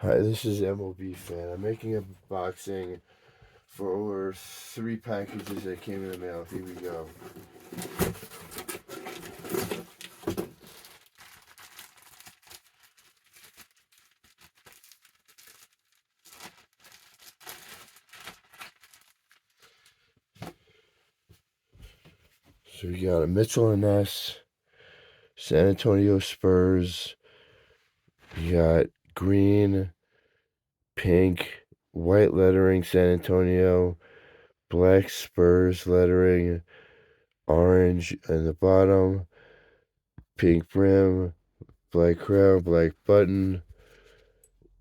Hi, this is MLB fan. I'm making a boxing for 3 packages that came in the mail. Here we go. So we got a Mitchell and Ness, San Antonio Spurs. We got green, pink, white lettering San Antonio, black Spurs lettering, orange in the bottom, pink brim, black crown, black button,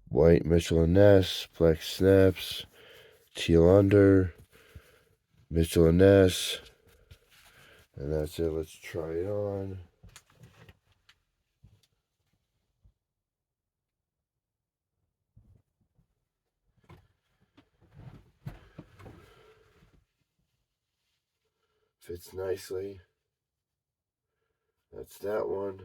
white Mitchell and Ness, black snaps, teal under, Mitchell and Ness. And that's it. Let's try it on. Fits nicely. That's that one.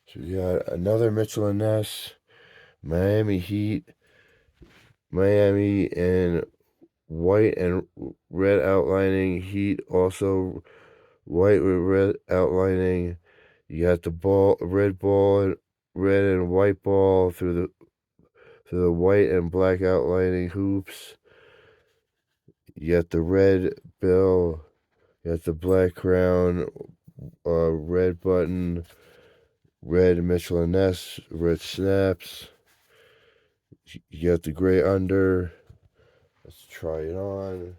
So we got another Mitchell and Ness, Miami Heat, Miami in white and red outlining, Heat also white with red outlining. You got the ball, red and white ball through the white and black outlining hoops. You got the red bill, you got the black crown, red button, red Mitchell and Ness, red snaps. You got the gray under. Let's try it on.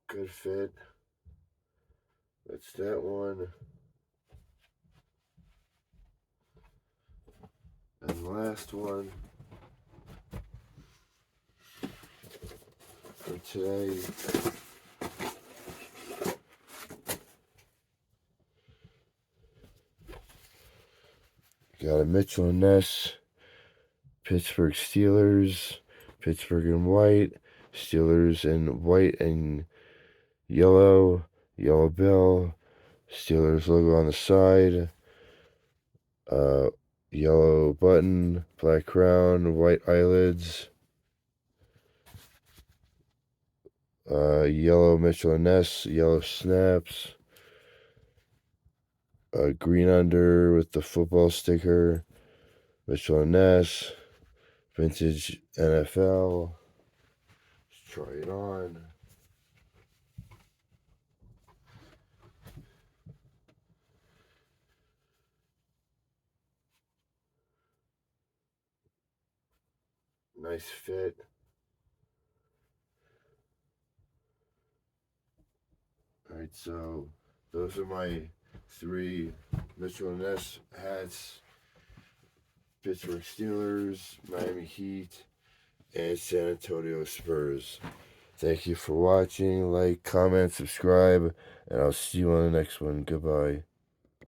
Good fit. That's that one. And the last one for today. Got a Mitchell and Ness, Pittsburgh Steelers, Pittsburgh in white, Steelers in white and yellow, yellow bill, Steelers logo on the side, uh, yellow button, black crown, white eyelids, yellow Mitchell and Ness, yellow snaps, green under with the football sticker, Mitchell and Ness, vintage NFL. Let's try it on. Nice fit. Alright, so those are my 3 Mitchell and Ness hats. Pittsburgh Steelers, Miami Heat, and San Antonio Spurs. Thank you for watching. Like, comment, subscribe, and I'll see you on the next one. Goodbye.